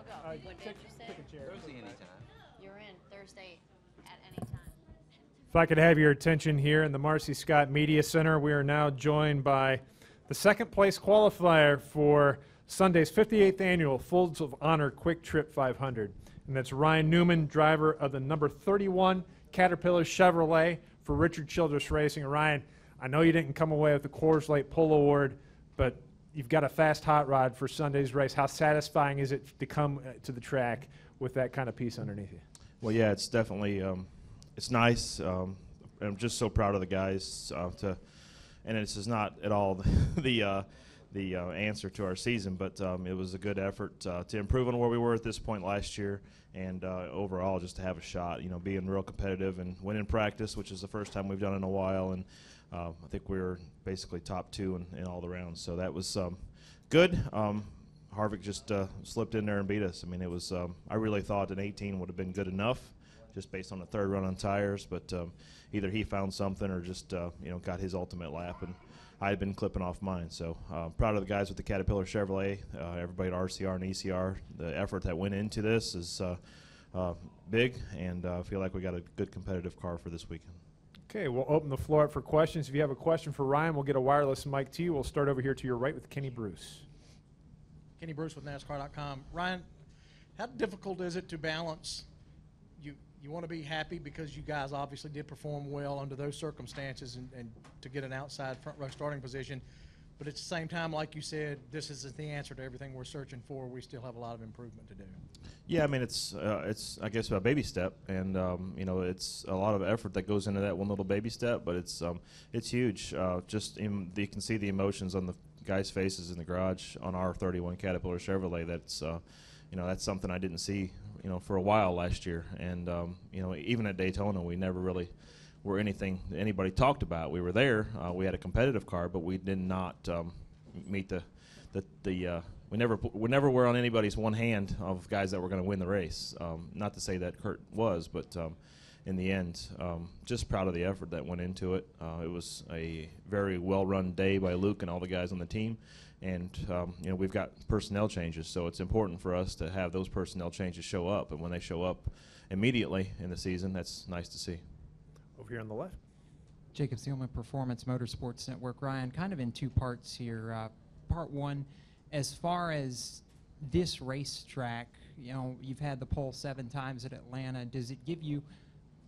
What did you say? Thursday anytime. You're in Thursday at any time. If I could have your attention here in the Marcy Scott Media Center, we are now joined by the second place qualifier for Sunday's 58th annual Folds of Honor Quick Trip 500. And that's Ryan Newman, driver of the number 31 Caterpillar Chevrolet for Richard Childress Racing. And Ryan, I know you didn't come away with the Coors Light Pull Award, but you've got a fast hot rod for Sunday's race. How satisfying is it to come to the track with that kind of piece underneath you? Well, yeah, it's definitely it's nice. I'm just so proud of the guys and this is not at all the answer to our season, but it was a good effort to improve on where we were at this point last year, and overall just to have a shot, being real competitive and winning practice, which is the first time we've done in a while, and I think we were basically top two in all the rounds, so that was good. Harvick just slipped in there and beat us. I mean, it was I really thought an 18 would have been good enough just based on the third run on tires, but either he found something or just got his ultimate lap, and I had been clipping off mine. So proud of the guys with the Caterpillar Chevrolet, everybody at RCR and ECR. The effort that went into this is big, and I feel like we got a good competitive car for this weekend. Okay, we'll open the floor up for questions. If you have a question for Ryan, we'll get a wireless mic to you. We'll start over here to your right with Kenny Bruce. Kenny Bruce with NASCAR.com. Ryan, how difficult is it to balance? You want to be happy because you guys obviously did perform well under those circumstances and to get an outside front row starting position, but at the same time, like you said, this isn't the answer to everything we're searching for. We still have a lot of improvement to do. Yeah, I mean, it's I guess a baby step, and it's a lot of effort that goes into that one little baby step, but it's huge. You can see the emotions on the guys' faces in the garage on our 31 Caterpillar Chevrolet. That's that's something I didn't see for a while last year, and even at Daytona, we never really were anything that anybody talked about. We were there. We had a competitive car, but we did not meet we never were on anybody's one hand of guys that were going to win the race. Not to say that Kurt was, but in the end, just proud of the effort that went into it. It was a very well-run day by Luke and all the guys on the team. And we've got personnel changes, so it's important for us to have those personnel changes show up. And when they show up immediately in the season, that's nice to see. Over here on the left. Jacob Seelman, Performance Motorsports Network. Ryan, kind of in two parts here. Part one, as far as this racetrack, you've had the pole 7 times at Atlanta. Does it give you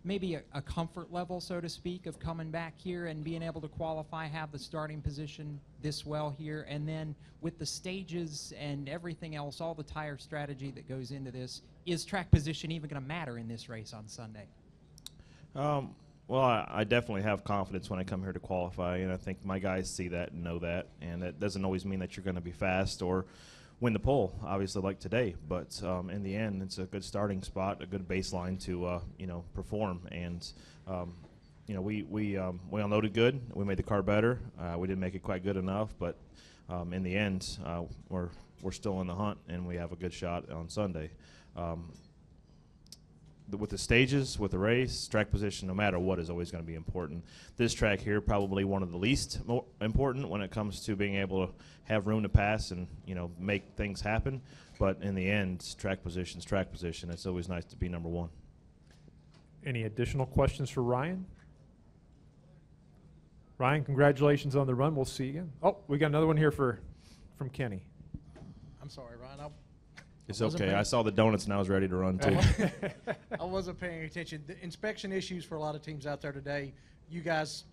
maybe a comfort level, so to speak, of coming back here and being able to qualify, have the starting position this well here, and then with the stages and everything else, all the tire strategy that goes into this, is track position even going to matter in this race on Sunday? Well, I definitely have confidence when I come here to qualify, and I think my guys see that and know that, and that doesn't always mean that you're going to be fast or win the pole, obviously, like today. But in the end, it's a good starting spot, a good baseline to perform. And we all loaded good. We made the car better. We didn't make it quite good enough, but in the end, we're still in the hunt, and we have a good shot on Sunday. With the stages, with the race, track position, no matter what, is always going to be important. This track here, probably one of the least important when it comes to being able to have room to pass and make things happen. But in the end, track position's track position. It's always nice to be number one. Any additional questions for Ryan? Ryan, congratulations on the run. We'll see you again. Oh, we got another one here from Kenny. I'm sorry, Ryan. It's okay. I saw the donuts and I was ready to run too. I wasn't paying attention. The inspection issues for a lot of teams out there today, you guys,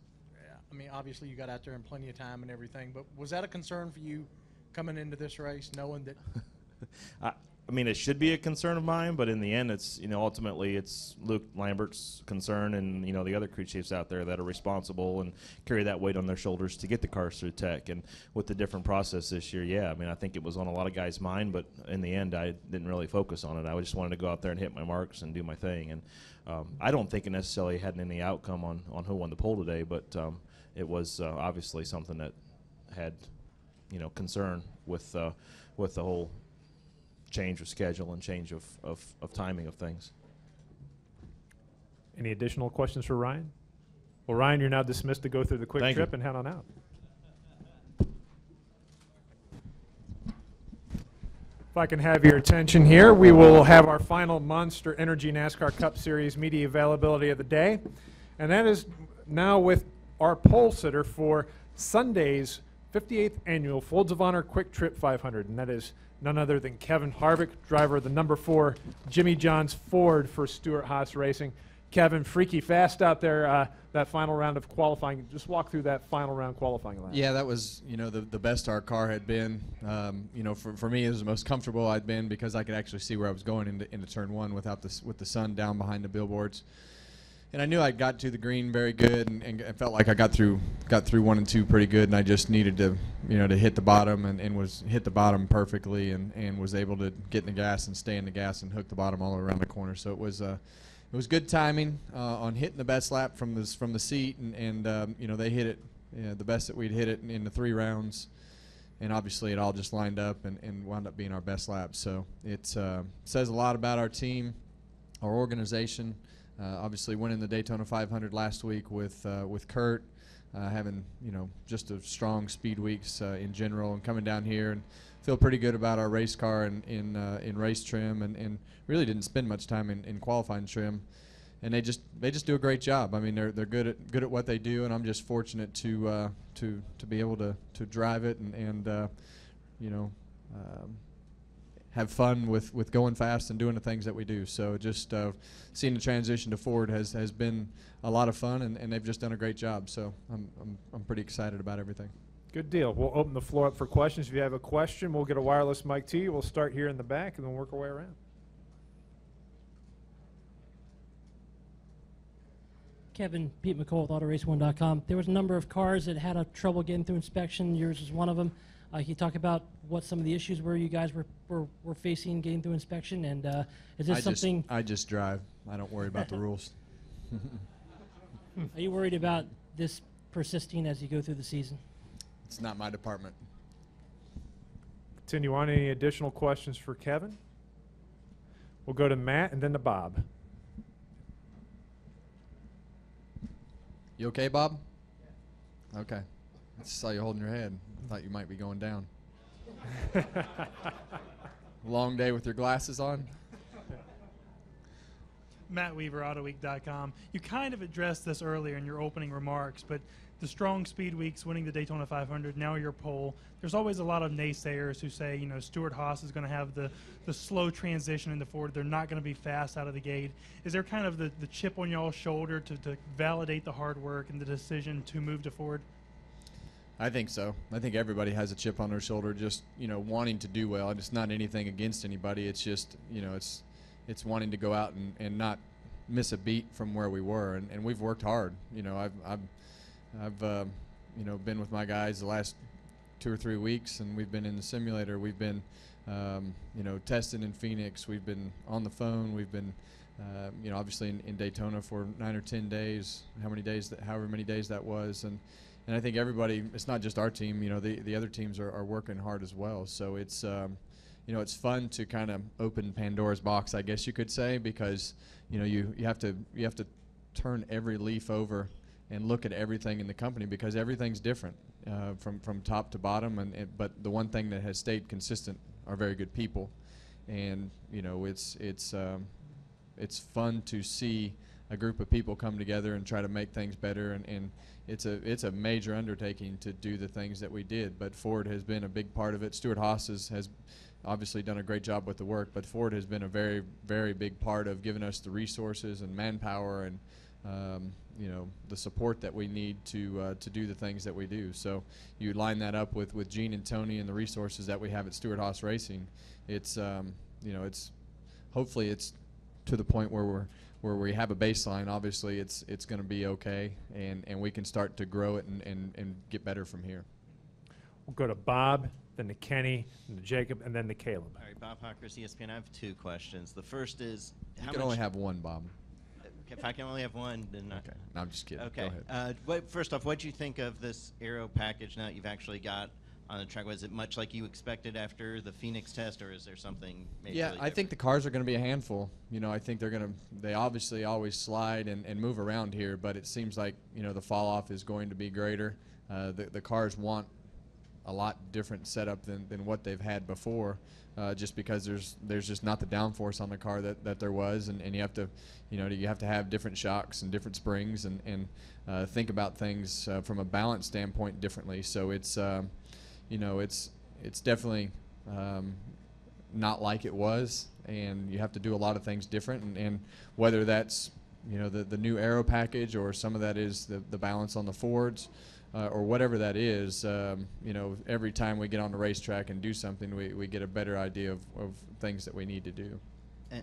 obviously you got out there in plenty of time and everything, but was that a concern for you coming into this race, knowing that? It should be a concern of mine, but in the end, it's ultimately it's Luke Lambert's concern, and the other crew chiefs out there that are responsible and carry that weight on their shoulders to get the cars through tech. And with the different process this year, I think it was on a lot of guys' mind, but in the end, I didn't really focus on it. I just wanted to go out there and hit my marks and do my thing. And I don't think it necessarily had any outcome on who won the pole today, but it was obviously something that had concern with the whole change of schedule and change of timing of things. Any additional questions for Ryan? Well, Ryan, you're now dismissed to go through the quick trip and head on out. If I can have your attention here, we will have our final Monster Energy NASCAR Cup Series media availability of the day. And that is now with our pole sitter for Sunday's 58th Annual Folds of Honor Quick Trip 500. And that is none other than Kevin Harvick, driver of the number 4 Jimmy John's Ford for Stewart-Haas Racing. Kevin, freaky fast out there, that final round of qualifying. Just walk through that final round qualifying lap. Yeah, that was, the best our car had been. For me, it was the most comfortable I'd been because I could actually see where I was going into turn 1 with the sun down behind the billboards. And I knew I got to the green very good, and I felt like I got through 1 and 2 pretty good, and I just needed to, to hit the bottom, and hit the bottom perfectly, and was able to get in the gas and stay in the gas and hook the bottom all the way around the corner. So it was good timing on hitting the best lap from the seat, and they hit it the best that we'd hit it in the 3 rounds, and obviously it all just lined up and wound up being our best lap. So it says a lot about our team, our organization. Obviously winning the Daytona 500 last week with Kurt, having just a strong speed weeks in general, and coming down here and feel pretty good about our race car in race trim, and really didn't spend much time in qualifying trim, and they just do a great job. I mean, they're good at what they do, and I'm just fortunate to be able to drive it and have fun with going fast and doing the things that we do. So just seeing the transition to Ford has been a lot of fun, and they've just done a great job. So I'm pretty excited about everything. Good deal. We'll open the floor up for questions. If you have a question, we'll get a wireless mic to you. We'll start here in the back and then work our way around. Kevin, Pete McCall with AutoRace1.com. There was a number of cars that had a trouble getting through inspection. Yours was one of them. Can you talk about what some of the issues were you guys were facing getting through inspection? And is this something? I just drive. I don't worry about the rules. Are you worried about this persisting as you go through the season? It's not my department. Continue on. Any additional questions for Kevin? We'll go to Matt and then to Bob. You okay, Bob? Okay. I just saw you holding your head. I thought you might be going down. Long day with your glasses on? Matt Weaver, AutoWeek.com. You kind of addressed this earlier in your opening remarks, but the strong speed weeks, winning the Daytona 500, now your pole. There's always a lot of naysayers who say, Stewart-Haas is going to have the slow transition into Ford. They're not going to be fast out of the gate. Is there kind of the chip on y'all's shoulder to validate the hard work and the decision to move to Ford? I think so. I think everybody has a chip on their shoulder, just wanting to do well. It's not anything against anybody. It's just it's wanting to go out and not miss a beat from where we were, and we've worked hard. I've been with my guys the last 2 or 3 weeks, and we've been in the simulator. We've been testing in Phoenix. We've been on the phone. We've been obviously in Daytona for 9 or 10 days. However many days that was, and I think everybody. It's not just our team. The other teams are working hard as well. So it's it's fun to kind of open Pandora's box, I guess you could say, because you have to turn every leaf over and look at everything in the company, because everything's different from top to bottom. But the one thing that has stayed consistent are very good people, and it's fun to see a group of people come together and try to make things better, and it's a major undertaking to do the things that we did. But Ford has been a big part of it. Stewart-Haas has obviously done a great job with the work, but Ford has been a very, very big part of giving us the resources and manpower and the support that we need to do the things that we do. So you line that up with Gene and Tony and the resources that we have at Stewart-Haas Racing. It's hopefully it's to the point where we have a baseline. Obviously it's going to be okay, and we can start to grow it and get better from here. We'll go to Bob, then to Kenny, then to Jacob, and then to Caleb. All right, Bob Hawkers, ESPN. I have 2 questions. The first is, you can only have one, Bob. If I can only have one, then okay. No, I'm just kidding. Okay. Go ahead. First off, what do you think of this aero package now that you've actually got on the track? Was it much like you expected after the Phoenix test, or is there something maybe Yeah, really I think the cars are going to be a handful. I think they obviously always slide and move around here, but it seems like, the fall off is going to be greater. The cars want a lot different setup than what they've had before, just because there's just not the downforce on the car that there was, and you have to, you have to have different shocks and different springs and think about things from a balance standpoint differently. So it's it's definitely not like it was, and you have to do a lot of things different, and whether that's the new aero package, or some of that is the balance on the Fords, or whatever that is. Every time we get on the racetrack and do something, we get a better idea of things that we need to do.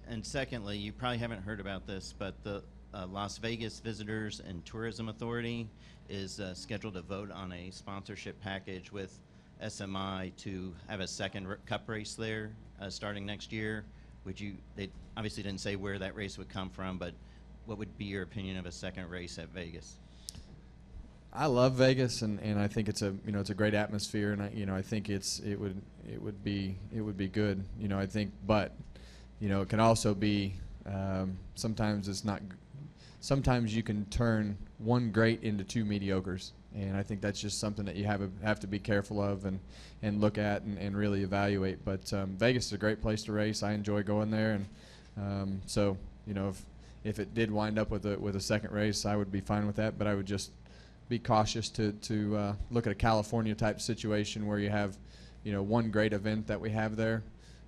And secondly, you probably haven't heard about this, but the Las Vegas Visitors and Tourism Authority is scheduled to vote on a sponsorship package with SMI to have a second cup race there starting next year. They obviously didn't say where that race would come from, but what would be your opinion of a second race at Vegas? I love Vegas, and I think it's a a great atmosphere, and I think it would be good. I think, but it can also be sometimes it's not. Sometimes you can turn one great into two mediocres, and I think that's just something that you have to be careful of and look at and really evaluate. But Vegas is a great place to race. I enjoy going there, and so if it did wind up with a second race, I would be fine with that. But I would just be cautious to look at a California type situation where you have one great event that we have there,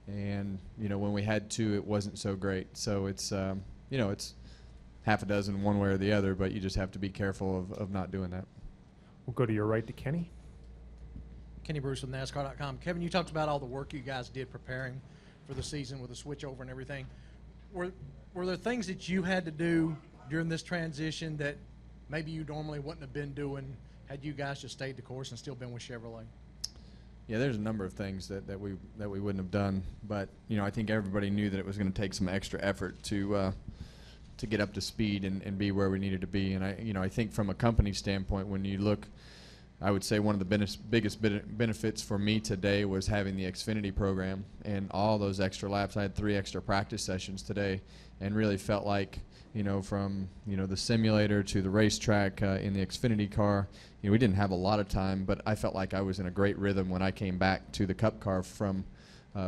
and when we had two, it wasn't so great. So it's it's half a dozen one way or the other, but you just have to be careful of not doing that. We'll go to your right to Kenny. Kenny Bruce with NASCAR.com. Kevin, you talked about all the work you guys did preparing for the season with the switchover and everything. Were there things that you had to do during this transition that maybe you normally wouldn't have been doing had you guys just stayed the course and still been with Chevrolet? Yeah, there's a number of things that we wouldn't have done, but I think everybody knew that it was going to take some extra effort to get up to speed and be where we needed to be. And I think from a company standpoint, when you look, I would say one of the biggest benefits for me today was having the Xfinity program and all those extra laps. I had 3 extra practice sessions today, and really felt like from the simulator to the racetrack in the Xfinity car, we didn't have a lot of time, but I felt like I was in a great rhythm when I came back to the Cup car from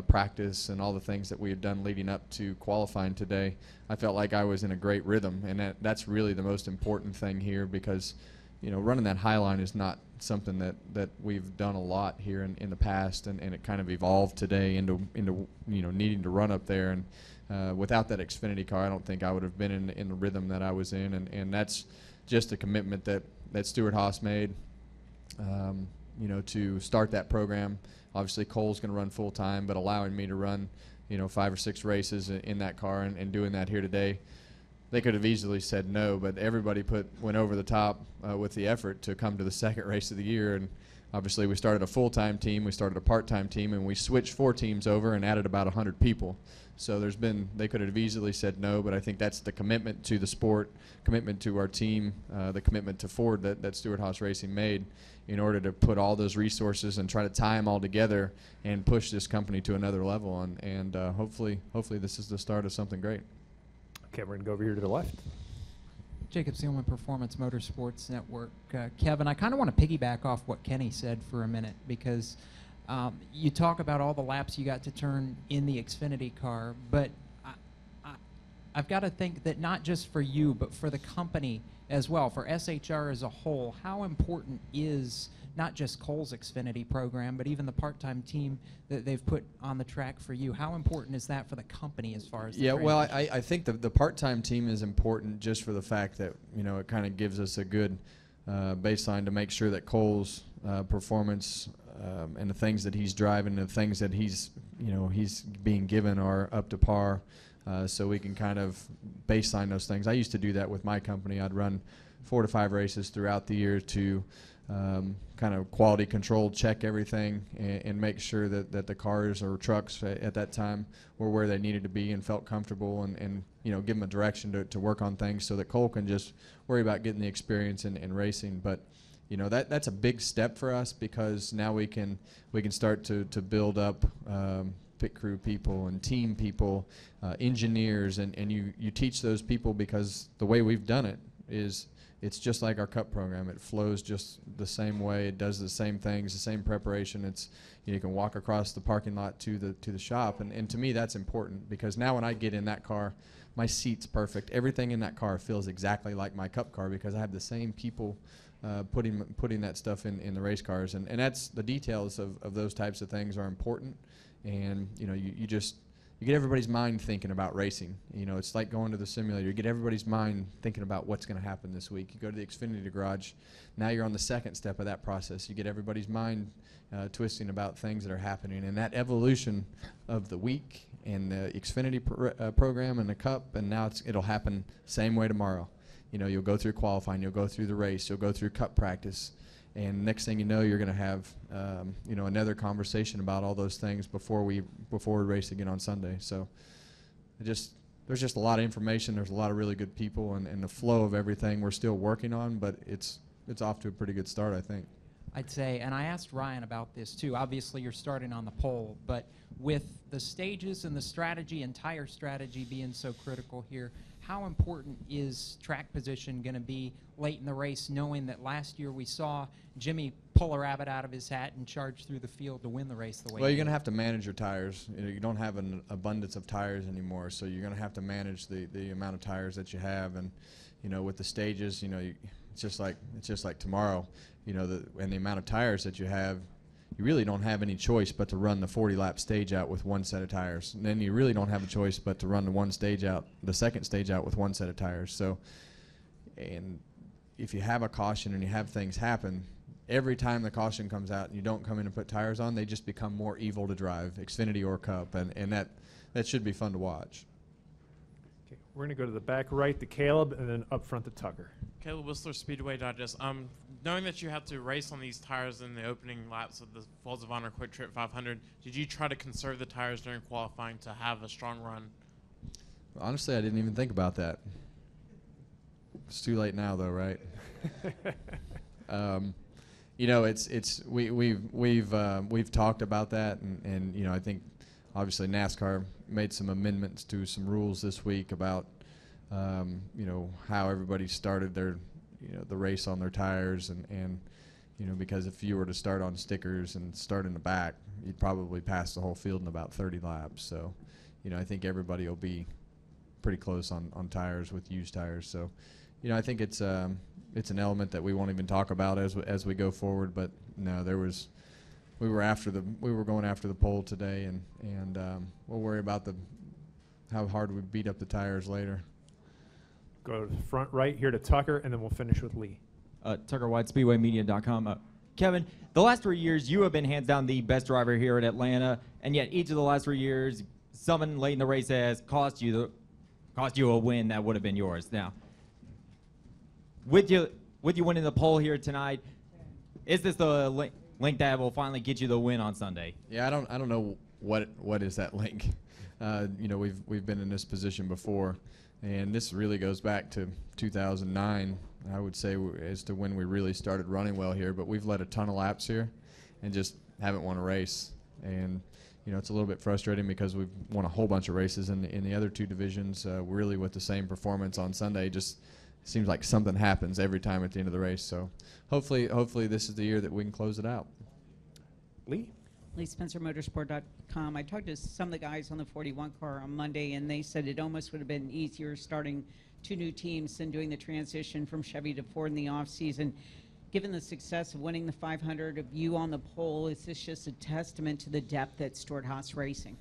practice and all the things that we had done leading up to qualifying today. I felt like I was in a great rhythm, and that's really the most important thing here, because running that high line is not something that we've done a lot here in the past, and it kind of evolved today into needing to run up there. And without that Xfinity car, I don't think I would have been in the rhythm that I was in, and that's just a commitment that Stuart Haas made to start that program. Obviously, Cole's going to run full time, but allowing me to run 5 or 6 races in that car and doing that here today. They could have easily said no, but everybody went over the top with the effort to come to the second race of the year. And obviously, we started a full-time team, we started a part-time team, and we switched 4 teams over and added about 100 people. So they could have easily said no, but I think that's the commitment to the sport, commitment to our team, the commitment to Ford that Stuart Haas Racing made in order to put all those resources and try to tie them all together and push this company to another level. And hopefully this is the start of something great. Okay, we're going to go over here to the left. Jacob Seelman, Performance Motorsports Network. Kevin, I kind of want to piggyback off what Kenny said for a minute, because you talk about all the laps you got to turn in the Xfinity car, but I've got to think that not just for you, but for the company as well, for SHR as a whole, how important is not just Cole's Xfinity program, but even the part-time team that they've put on the track for you? How important is that for the company as far as the well, I think the part-time team is important just for the fact that it kind of gives us a good baseline to make sure that Cole's performance and the things that he's driving, the things that he's being given are up to par, so we can kind of baseline those things. I used to do that with my company. I'd run 4 to 5 races throughout the year to kind of quality control, check everything, and make sure that the cars or trucks at that time were where they needed to be and felt comfortable, and give them a direction to work on things so that Cole can just worry about getting the experience in racing. But that's a big step for us, because now we can start to build up pit crew people and team people, engineers, and you teach those people, because the way we've done it, is it's just like our Cup program. It flows just the same way. It does the same things, the same preparation. It's you can walk across the parking lot to the shop, and to me that's important, because now when I get in that car, my seat's perfect. Everything in that car feels exactly like my Cup car, because I have the same people putting that stuff in the race cars, and that's the details of those types of things are important. And you get everybody's mind thinking about racing. It's like going to the simulator. You get everybody's mind thinking about what's going to happen this week. You go to the Xfinity garage. Now you're on the second step of that process. You get everybody's mind twisting about things that are happening. And that evolution of the week and the Xfinity program and the Cup, and now it'll happen same way tomorrow. You'll go through qualifying. You'll go through the race. You'll go through Cup practice. And next thing you know, you're going to have another conversation about all those things before we race again on Sunday. So there's just a lot of information. There's a lot of really good people, and the flow of everything we're still working on, but it's off to a pretty good start, I think. I'd say, and I asked Ryan about this too. Obviously, you're starting on the pole, but with the stages and the strategy and tire strategy being so critical here, how important is track position going to be late in the race, knowing that last year we saw Jimmy pull a rabbit out of his hat and charge through the field to win the race the way Well, he you're going to did? have to manage your tires. You don't have an abundance of tires anymore, so you're going to have to manage the amount of tires that you have. And with the stages, it's just like tomorrow, and the amount of tires that you have, you really don't have any choice but to run the 40-lap stage out with one set of tires. And then you really don't have a choice but to run the second stage out with one set of tires. So, and if you have a caution and you have things happen, every time the caution comes out and you don't come in and put tires on, they just become more evil to drive, Xfinity or Cup, and that should be fun to watch. Okay, we're going to go to the back right to Caleb, and then up front to Tucker. Caleb Whistler, Speedway Digest. Knowing that you have to race on these tires in the opening laps of the Falls of Honor Quick Trip 500, did you try to conserve the tires during qualifying to have a strong run? Honestly, I didn't even think about that. It's too late now, though, right? We've talked about that, and I think obviously NASCAR made some amendments to some rules this week about how everybody started their the race on their tires, and because if you were to start on stickers and start in the back, you'd probably pass the whole field in about 30 laps. So I think everybody will be pretty close on tires with used tires. So I think it's an element that we won't even talk about as we go forward. But no, we were going after the pole today, and we'll worry about how hard we beat up the tires later. Go to the front right here to Tucker, and then we'll finish with Lee. Tucker White, SpeedwayMedia.com. Kevin, the last 3 years, you have been hands down the best driver here at Atlanta, and yet each of the last 3 years, someone late in the race has cost you a win that would have been yours. Now, with you winning the pole here tonight, is this the link that will finally get you the win on Sunday? Yeah, I don't know what is that link. We've been in this position before, and this really goes back to 2009, I would say, as to when we really started running well here. But we've led a ton of laps here and just haven't won a race. And it's a little bit frustrating because we've won a whole bunch of races in the other two divisions, really with the same performance on Sunday. Just seems like something happens every time at the end of the race. So hopefully this is the year that we can close it out. Lee? Lee Spencer, Motorsport.com. I talked to some of the guys on the 41 car on Monday, and they said it almost would have been easier starting two new teams than doing the transition from Chevy to Ford in the offseason. Given the success of winning the 500, of you on the pole, is this just a testament to the depth at Stewart-Haas Racing?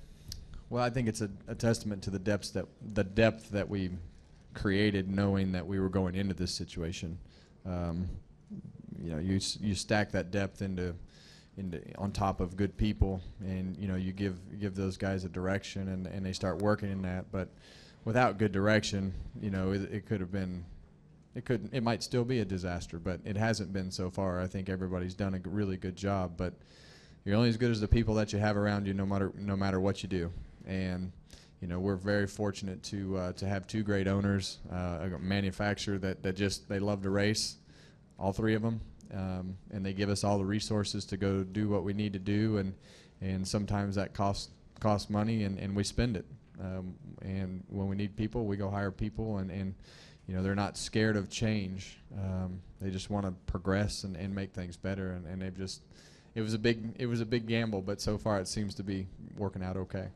Well, I think it's a testament to the depth that we created, knowing that we were going into this situation. You stack that depth into on top of good people, and you give those guys a direction, and they start working in that. But without good direction, it might still be a disaster, but it hasn't been so far. I think everybody's done a really good job, but you're only as good as the people that you have around you, no matter what you do. And we're very fortunate to have two great owners, a manufacturer that they love to race, all three of them. And they give us all the resources to go do what we need to do, and sometimes that costs money, and we spend it. And when we need people, we go hire people, and you know, they're not scared of change. They just want to progress and make things better, and they've just, it was a big gamble, but so far it seems to be working out okay.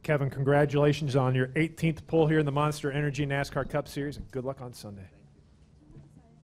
Kevin, congratulations on your 18th pull here in the Monster Energy NASCAR Cup Series, and good luck on Sunday.